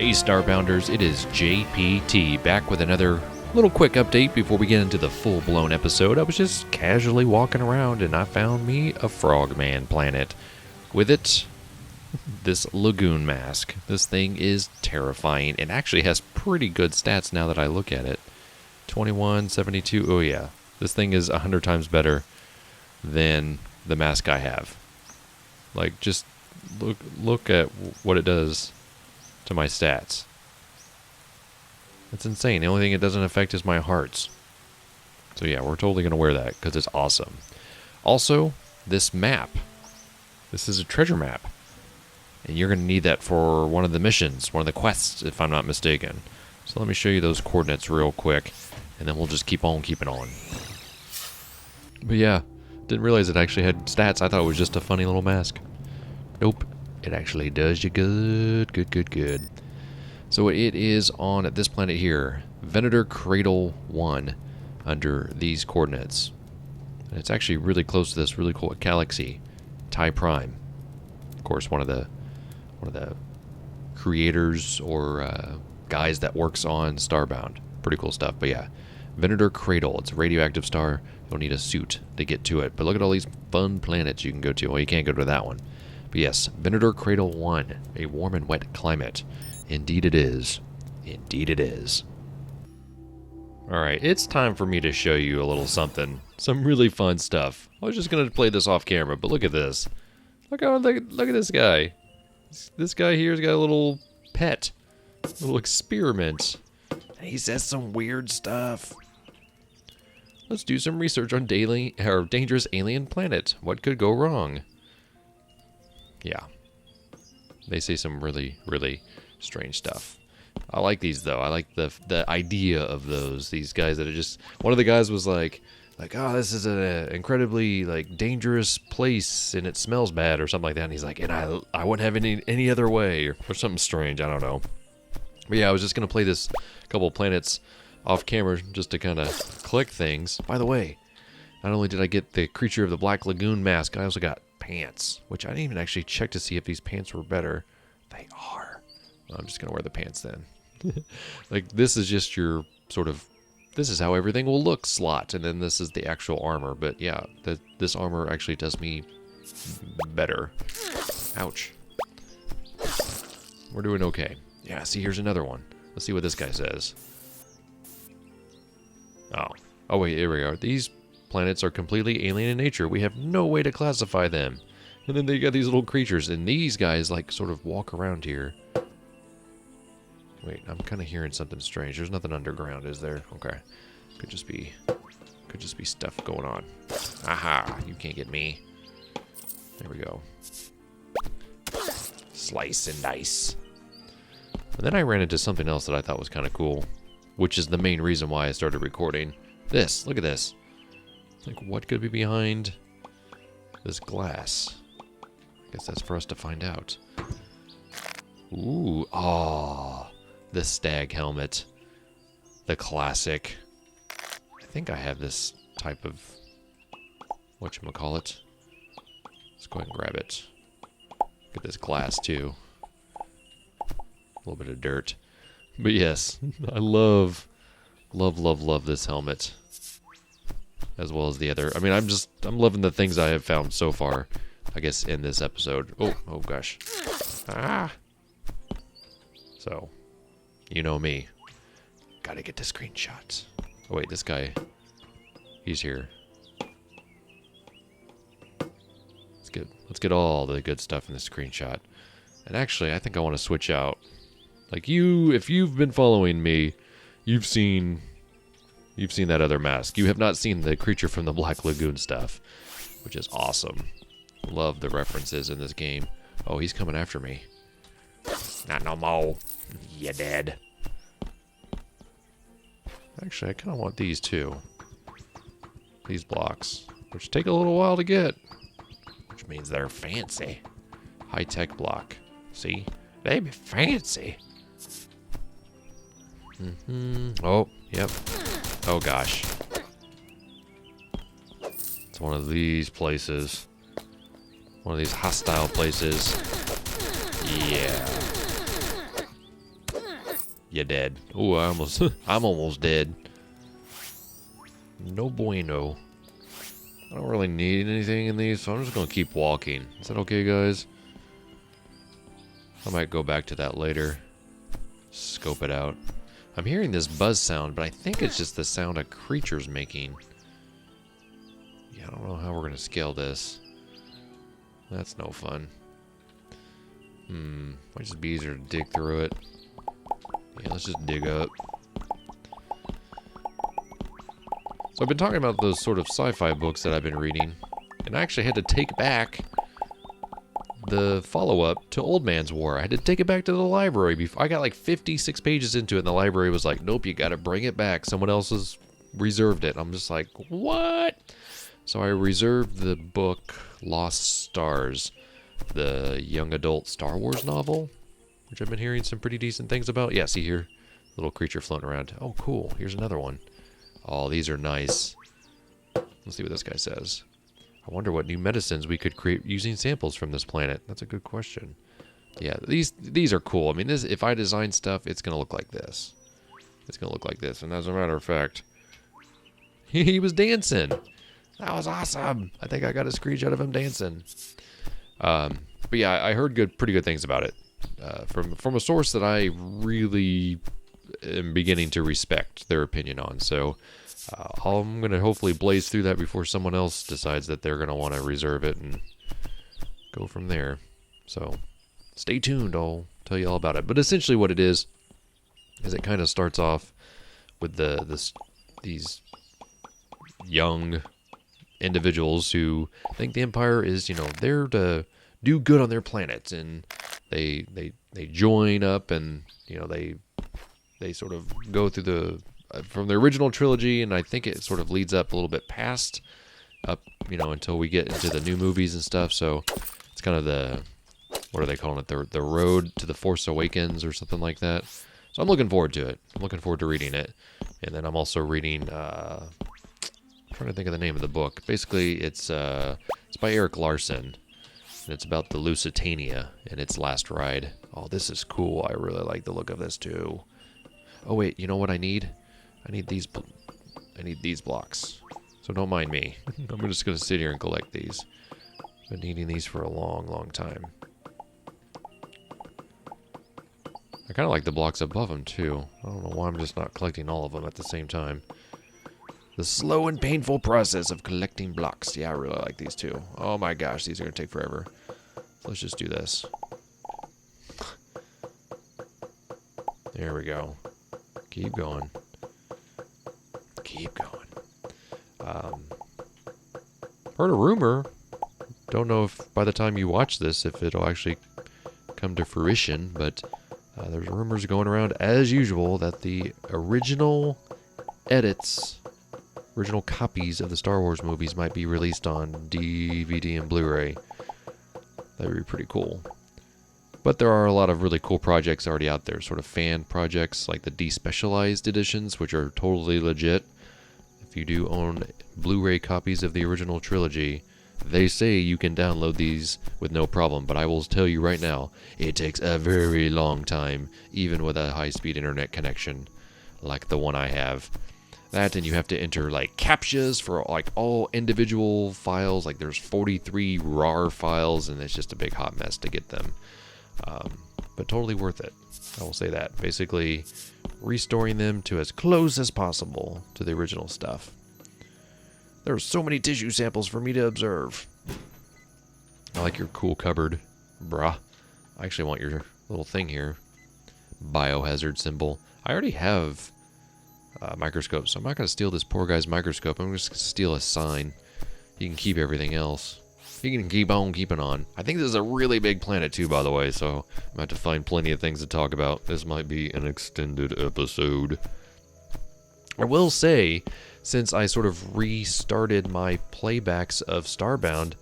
Hey Starbounders, it is JPT back with another little quick update before we get into the full-blown episode. I was just casually walking around and I found me a frogman planet. With it, this lagoon mask. This thing is terrifying. It actually has pretty good stats now that I look at it. 21, 72, oh yeah. This thing is 100 times better than the mask I have. Like, just look at what it does to my stats. It's insane. The only thing it doesn't affect is my hearts. So yeah, we're totally going to wear that because it's awesome. Also, this map. This is a treasure map. And you're going to need that for one of the missions, one of the quests, if I'm not mistaken. So let me show you those coordinates real quick, and then we'll just keep on keeping on. But yeah, didn't realize it actually had stats. I thought it was just a funny little mask. Nope. It actually does you good. Good. So it is on this planet here, Venator Cradle I, under these coordinates. And it's actually really close to this really cool galaxy, Tai Prime. Of course, one of the creators or guys that works on Starbound. Pretty cool stuff. But yeah, Venator Cradle. It's a radioactive star. You'll need a suit to get to it. But look at all these fun planets you can go to. Well, you can't go to that one. But yes, Venator Cradle I, a warm and wet climate. Indeed it is. Indeed it is. Alright, it's time for me to show you a little something. Some really fun stuff. I was just going to play this off camera, but look at this. Look at this guy. This guy here's got a little pet. A little experiment. And he says some weird stuff. Let's do some research on dangerous alien planet. What could go wrong? Yeah. They say some really, really strange stuff. I like these though. I like the idea of these guys that are just. One of the guys was like, oh, this is an incredibly dangerous place and it smells bad or something like that. And he's like, and I wouldn't have any other way or something strange. I don't know. But yeah, I was just gonna play this couple planets off camera just to kind of click things. By the way, not only did I get the Creature of the Black Lagoon mask, I also got pants, which I didn't even actually check to see if these pants were better. They are. Well, I'm just gonna wear the pants then. This is just your sort of, this is how everything will look slot, and then this is the actual armor. But yeah, this armor actually does me better. Ouch. We're doing okay. Yeah, see, here's another one. Let's see what this guy says. Oh wait, here we are. These planets are completely alien in nature. We have no way to classify them. And then they got these little creatures, and these guys sort of walk around here. Wait, I'm kind of hearing something strange. There's nothing underground, is there? Okay. Could just be stuff going on. Aha, you can't get me. There we go. Slice and dice. And then I ran into something else that I thought was kind of cool, which is the main reason why I started recording. This, look at this. What could be behind this glass? I guess that's for us to find out. Ooh, the stag helmet. The classic. I think I have this type of whatchamacallit. Let's go ahead and grab it. Get this glass too. A little bit of dirt. But yes, I love this helmet. As well as the other. I mean, I'm loving the things I have found so far, I guess, in this episode. Oh gosh. Ah. So, you know me. Gotta get the screenshots. Oh wait, this guy, he's here. Let's get all the good stuff in the screenshot. And actually, I think I want to switch out. If you've been following me, you've seen that other mask. You have not seen the Creature from the Black Lagoon stuff, which is awesome. Love the references in this game. Oh, he's coming after me. Not no more. You dead. Actually, I kind of want these too. These blocks, which take a little while to get, which means they're fancy. High-tech block. See? They be fancy. Oh, yep. Oh gosh. It's one of these places. One of these hostile places. Yeah. You're dead. Oh, I'm almost dead. No bueno. I don't really need anything in these, so I'm just gonna keep walking. Is that okay, guys? I might go back to that later. Scope it out. I'm hearing this buzz sound, but I think it's just the sound a creature's making. Yeah, I don't know how we're gonna scale this. That's no fun. Might just be easier to dig through it. Yeah, let's just dig up. So I've been talking about those sort of sci-fi books that I've been reading, and I actually had to take back the follow-up to Old Man's War. I had to take it back to the library. Before I got like 56 pages into it, and the library was like, nope, you gotta bring it back. Someone else has reserved it. I'm just like, what? So I reserved the book Lost Stars, the young adult Star Wars novel, which I've been hearing some pretty decent things about. Yeah, see here? Little creature floating around. Oh, cool. Here's another one. Oh, these are nice. Let's see what this guy says. I wonder what new medicines we could create using samples from this planet. That's a good question. Yeah, these are cool. I mean, this, if I design stuff, it's going to look like this. It's going to look like this. And as a matter of fact, he was dancing. That was awesome. I think I got a screenshot of him dancing. But yeah, I heard pretty good things about it. From a source that I really am beginning to respect their opinion on. So I'm going to hopefully blaze through that before someone else decides that they're going to want to reserve it and go from there. So stay tuned. I'll tell you all about it. But essentially what it is it kind of starts off with these young individuals who think the Empire is, there to do good on their planet, and they join up, and they sort of go through from the original trilogy, and I think it sort of leads up a little bit past up, until we get into the new movies and stuff. So it's kind of what are they calling it? The road to the Force Awakens or something like that. So I'm looking forward to it. I'm looking forward to reading it. And then I'm also reading, I'm trying to think of the name of the book. Basically, it's by Eric Larson. And it's about the Lusitania and its last ride. Oh, this is cool. I really like the look of this too. Oh wait, you know what I need? I need these blocks. So don't mind me. I'm just gonna sit here and collect these. Been needing these for a long, long time. I kind of like the blocks above them too. I don't know why I'm just not collecting all of them at the same time. The slow and painful process of collecting blocks. Yeah, I really like these too. Oh my gosh, these are gonna take forever. So let's just do this. There we go. Keep going. Keep going. Heard a rumor. Don't know if by the time you watch this, if it'll actually come to fruition, but there's rumors going around as usual that the original copies of the Star Wars movies might be released on DVD and Blu-ray. That would be pretty cool. But there are a lot of really cool projects already out there, sort of fan projects like the despecialized editions, which are totally legit. If you do own Blu-ray copies of the original trilogy, they say you can download these with no problem, but I will tell you right now, it takes a very long time, even with a high-speed internet connection like the one I have. That, and you have to enter like CAPTCHAs for like all individual files. Like there's 43 RAR files, and it's just a big hot mess to get them. But totally worth it. I will say that. Basically, restoring them to as close as possible to the original stuff. There are so many tissue samples for me to observe. I like your cool cupboard, bruh. I actually want your little thing here. Biohazard symbol. I already have microscope, so I'm not going to steal this poor guy's microscope. I'm just going to steal a sign. He can keep everything else. He can keep on keeping on. I think this is a really big planet too, by the way, so I'm going to have to find plenty of things to talk about. This might be an extended episode. I will say, since I sort of restarted my playbacks of Starbound,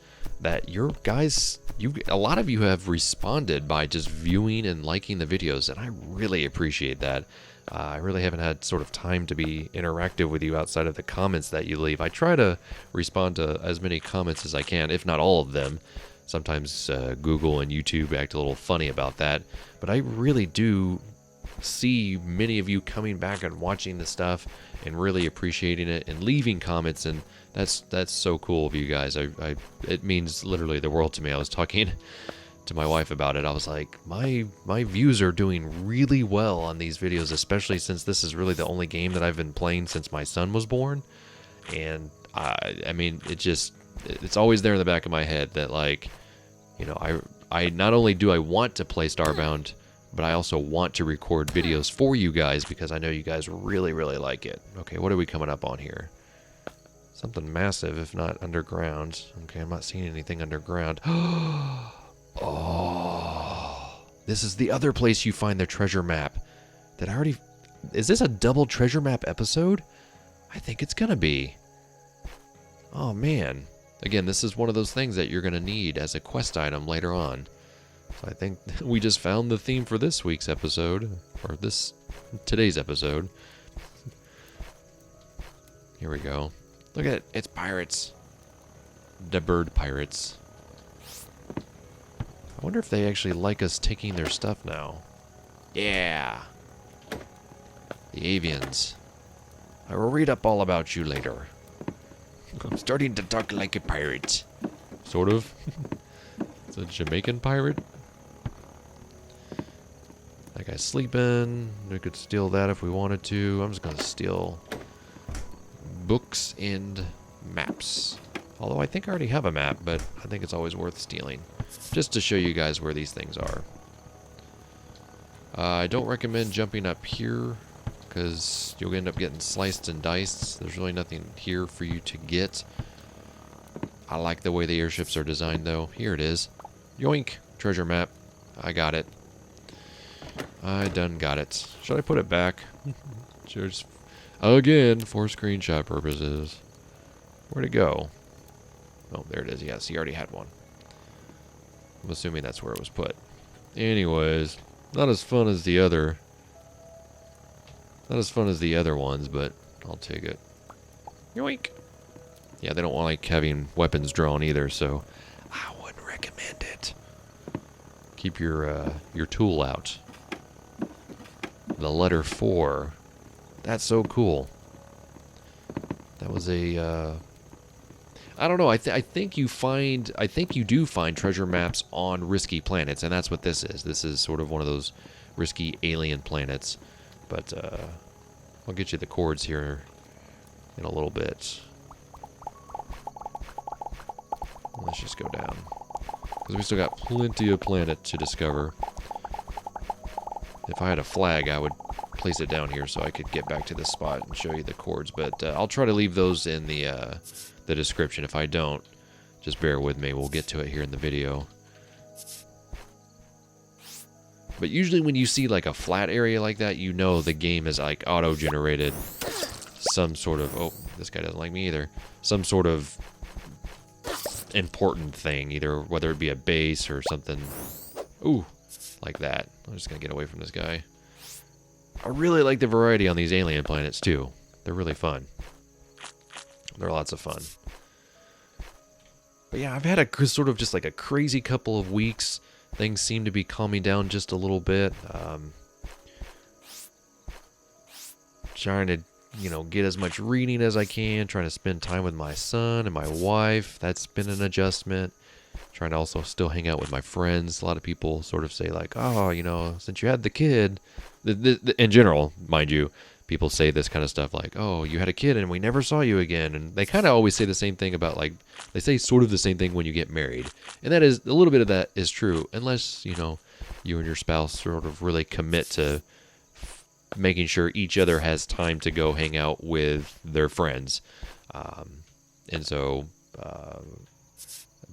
that a lot of you have responded by just viewing and liking the videos, and I really appreciate that. I really haven't had sort of time to be interactive with you outside of the comments that you leave. I try to respond to as many comments as I can, if not all of them. Sometimes Google and YouTube act a little funny about that, but I really do see many of you coming back and watching the stuff and really appreciating it and leaving comments, and that's so cool of you guys. It means literally the world to me. I was talking to my wife about it. I was like, my views are doing really well on these videos, especially since this is really the only game that I've been playing since my son was born. And I mean, it's always there in the back of my head that, like, you know, I not only do I want to play Starbound, but I also want to record videos for you guys because I know you guys really, really like it. Okay, what are we coming up on here? Something massive, if not underground. Okay, I'm not seeing anything underground. Oh, this is the other place you find the treasure map. Is this a double treasure map episode? I think it's gonna be. Oh man. Again, this is one of those things that you're gonna need as a quest item later on. So I think we just found the theme for this week's episode, or today's episode. Here we go. Look at it, it's pirates. The bird pirates. I wonder if they actually like us taking their stuff now. Yeah. The avians. I will read up all about you later. I'm starting to talk like a pirate. Sort of. It's a Jamaican pirate. That guy's sleeping. We could steal that if we wanted to. I'm just going to steal books and maps. Although I think I already have a map, but I think it's always worth stealing. Just to show you guys where these things are. I don't recommend jumping up here, because you'll end up getting sliced and diced. There's really nothing here for you to get. I like the way the airships are designed, though. Here it is. Yoink! Treasure map. I got it. I done got it. Should I put it back? Just again, for screenshot purposes. Where'd it go? Oh, there it is. Yes, he already had one. I'm assuming that's where it was put. Anyways, not as fun as the other. Not as fun as the other ones, but I'll take it. Yoink! Yeah, they don't like having weapons drawn either, so I wouldn't recommend it. Keep your tool out. The letter 4. That's so cool. That was a I don't know. I think you do find treasure maps on risky planets, and that's what this is. This is sort of one of those risky alien planets. But I'll get you the chords here in a little bit. Let's just go down, because we still got plenty of planet to discover. If I had a flag, I would place it down here so I could get back to this spot and show you the chords. But I'll try to leave those in the description. If I don't, just bear with me. We'll get to it here in the video. But usually when you see like a flat area like that, you know the game is like auto-generated some sort of... Oh, this guy doesn't like me either. Some sort of important thing, either whether it be a base or something. Ooh, like that. I'm just gonna get away from this guy. I really like the variety on these alien planets too. They're really fun. They're lots of fun. But yeah, I've had a sort of just like a crazy couple of weeks. Things seem to be calming down just a little bit. Trying to, get as much reading as I can. Trying to spend time with my son and my wife. That's been an adjustment. Trying to also still hang out with my friends. A lot of people sort of say like, oh, since you had the kid. In general, mind you, people say this kind of stuff like, oh, you had a kid and we never saw you again. And they kind of always say the same thing about, like, they say sort of the same thing when you get married. And that is, a little bit of that is true, unless, you and your spouse sort of really commit to making sure each other has time to go hang out with their friends. And so,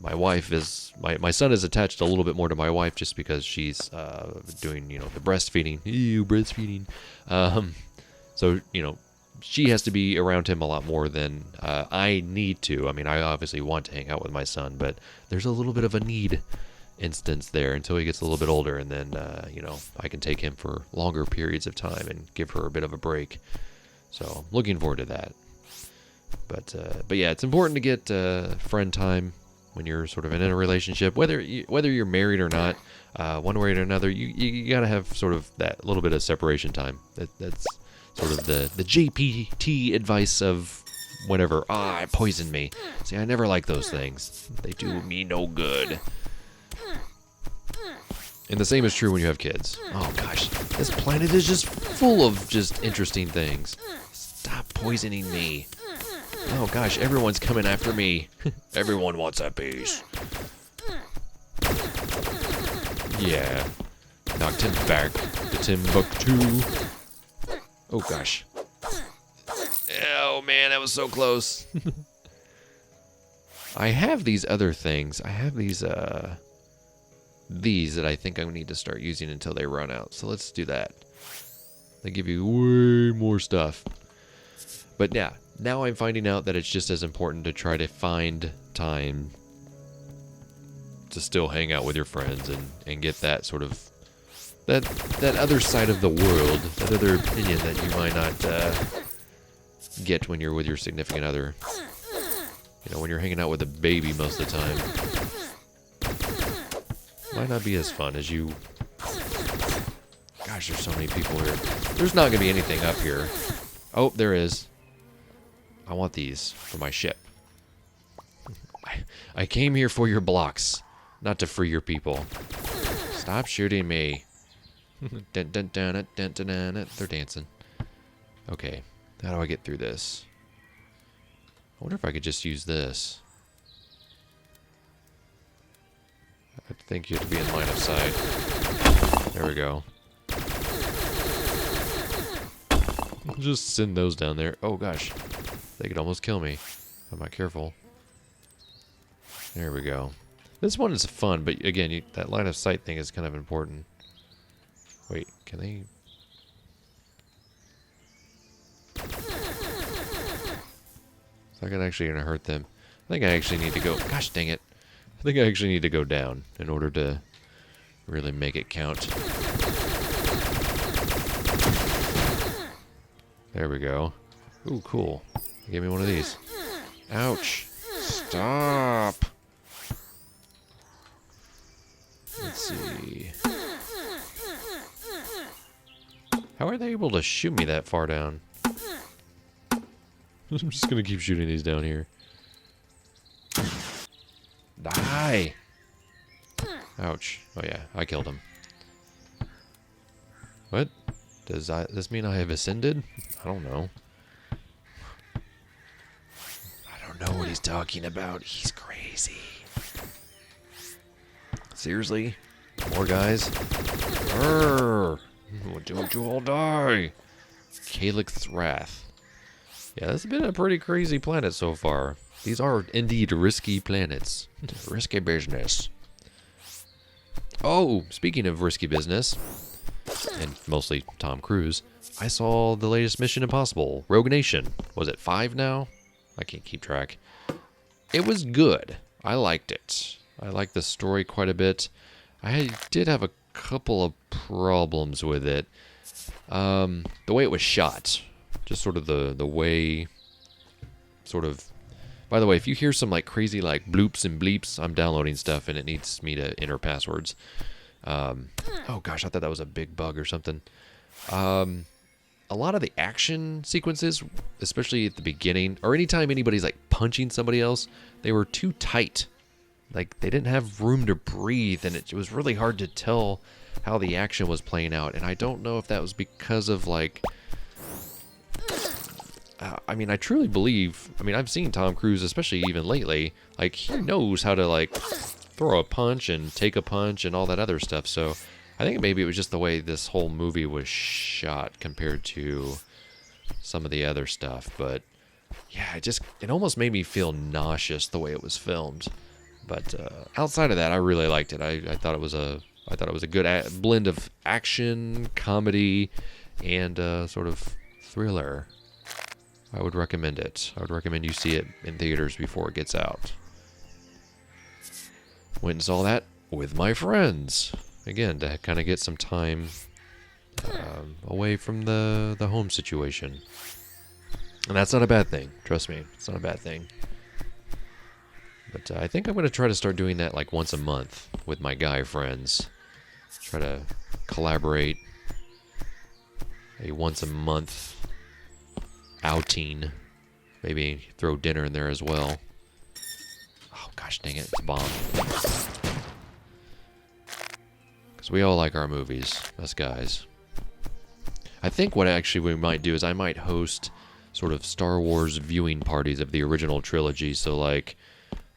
my wife is, my son is attached a little bit more to my wife just because she's doing, the breastfeeding. Ew, breastfeeding. So, she has to be around him a lot more than I need to. I mean, I obviously want to hang out with my son, but there's a little bit of a need instance there until he gets a little bit older, and then, I can take him for longer periods of time and give her a bit of a break. So, looking forward to that. But yeah, it's important to get friend time when you're sort of in a relationship, whether you're married or not, one way or another, you gotta have sort of that little bit of separation time. That's sort of the JPT advice of whatever. It poisoned me. See, I never like those things. They do me no good. And the same is true when you have kids. Oh gosh, this planet is just full of just interesting things. Stop poisoning me. Oh gosh, everyone's coming after me. Everyone wants a piece. Yeah. Knocked him back to Timbuktu. Oh gosh. Oh man, that was so close. I have these other things. I have these that I think I need to start using until they run out. So let's do that. They give you way more stuff. But yeah, now I'm finding out that it's just as important to try to find time to still hang out with your friends and get that sort of that other side of the world, that other opinion that you might not get when you're with your significant other. You know, when you're hanging out with a baby most of the time. Might not be as fun as you... Gosh, there's so many people here. There's not going to be anything up here. Oh, there is. I want these for my ship. I came here for your blocks, not to free your people. Stop shooting me. Dun, dun, dun, dun, dun, dun, dun. They're dancing. Okay, how do I get through this? I wonder if I could just use this. I think you have to be in line of sight. There we go. Just send those down there. Oh gosh, they could almost kill me if I'm not careful. There we go. This one is fun, but again, that line of sight thing is kind of important. Wait, can they... Is that actually going to hurt them? I think I actually need to go... Gosh dang it. I think I actually need to go down in order to really make it count. There we go. Ooh, cool. Give me one of these. Ouch. Stop. Let's see. How are they able to shoot me that far down? I'm just gonna keep shooting these down here. Die! Ouch. Oh yeah, I killed him. What? Does this mean I have ascended? I don't know. I don't know what he's talking about. He's crazy. Seriously? More guys? Urgh! Don't you all die? Calyx's Wrath. Yeah, this has been a pretty crazy planet so far. These are indeed risky planets. Risky business. Oh, speaking of risky business, and mostly Tom Cruise, I saw the latest Mission Impossible, Rogue Nation. Was it 5 now? I can't keep track. It was good. I liked it. I liked the story quite a bit. I did have a couple of problems with it. The way it was shot. Just sort of the way... Sort of... By the way, if you hear some like crazy like bloops and bleeps, I'm downloading stuff and it needs me to enter passwords. Oh gosh, I thought that was a big bug or something. A lot of the action sequences, especially at the beginning, or anytime anybody's like punching somebody else, they were too tight. Like they didn't have room to breathe, and it was really hard to tell how the action was playing out. And I don't know if that was because of like... I mean, I truly believe... I mean, I've seen Tom Cruise, especially even lately. Like, he knows how to, like, throw a punch and take a punch and all that other stuff. So, I think maybe it was just the way this whole movie was shot compared to some of the other stuff. But, yeah, it almost made me feel nauseous the way it was filmed. But, outside of that, I really liked it. I thought it was a good blend of action, comedy, and sort of thriller. I would recommend it. I would recommend you see it in theaters before it gets out. Went and saw that with my friends. Again, to kind of get some time away from the home situation. And that's not a bad thing. Trust me, it's not a bad thing. But But I think I'm going to try to start doing that like once a month with my guy friends. Try to collaborate. A once a month outing. Maybe throw dinner in there as well. Oh gosh dang it, it's a bomb. Because we all like our movies, us guys. I think what actually we might do is I might host sort of Star Wars viewing parties of the original trilogy. So like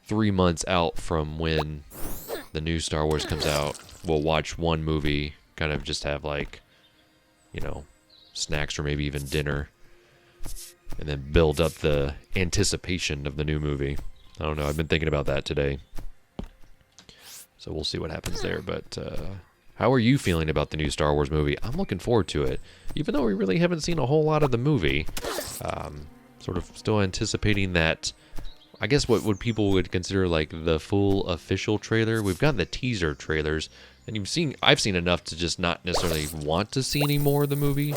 3 months out from when the new Star Wars comes out, we'll watch one movie, kind of just have like, you know, snacks or maybe even dinner, and then build up the anticipation of the new movie. I don't know, I've been thinking about that today. So we'll see what happens there, but how are you feeling about the new Star Wars movie? I'm looking forward to it. Even though we really haven't seen a whole lot of the movie, sort of still anticipating that, I guess what people would consider like the full official trailer. We've gotten the teaser trailers, and I've seen enough to just not necessarily want to see any more of the movie.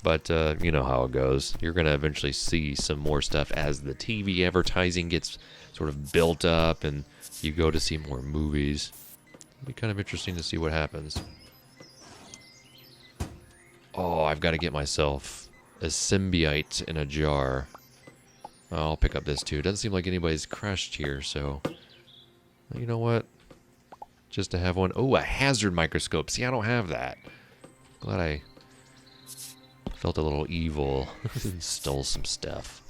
But you know how it goes. You're going to eventually see some more stuff as the TV advertising gets sort of built up and you go to see more movies. It'll be kind of interesting to see what happens. Oh, I've got to get myself a symbiote in a jar. I'll pick up this too. Doesn't seem like anybody's crashed here, so you know what? Just to have one. Oh, a hazard microscope. See, I don't have that. Glad I felt a little evil. Stole some stuff.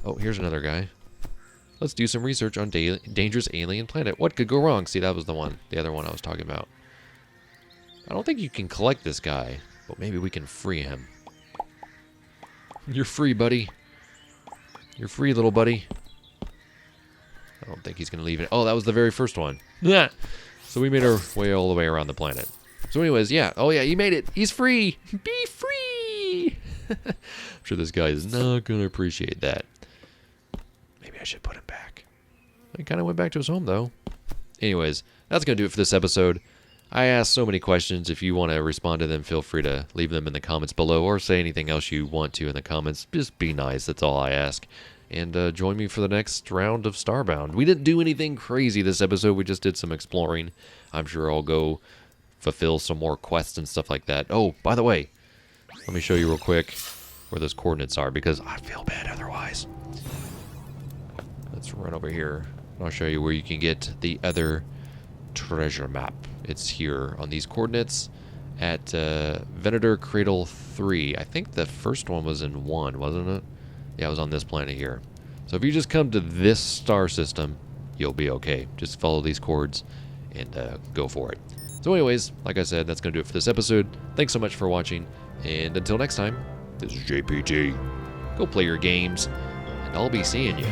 Oh, here's another guy. Let's do some research on dangerous alien planet. What could go wrong? See, that was the other one I was talking about. I don't think you can collect this guy, but maybe we can free him. You're free, buddy. You're free, little buddy. I don't think he's going to leave it. Oh, that was the very first one. Yeah. So we made our way all the way around the planet. So anyways, yeah. Oh, yeah, you made it. He's free. Be free. I'm sure this guy is not going to appreciate that. Maybe I should put him back. He kind of went back to his home, though. Anyways, that's going to do it for this episode. I asked so many questions. If you want to respond to them, feel free to leave them in the comments below or say anything else you want to in the comments. Just be nice. That's all I ask. And join me for the next round of Starbound. We didn't do anything crazy this episode. We just did some exploring. I'm sure I'll go fulfill some more quests and stuff like that. Oh, by the way, let me show you real quick where those coordinates are because I feel bad otherwise. Let's run over here. I'll show you where you can get the other treasure map. It's here on these coordinates at Venator Cradle III. I think the first one was in 1, wasn't it? Yeah, it was on this planet here. So if you just come to this star system, you'll be okay. Just follow these coords and go for it. So anyways, like I said, that's going to do it for this episode. Thanks so much for watching, and until next time, this is JPT. Go play your games, and I'll be seeing you.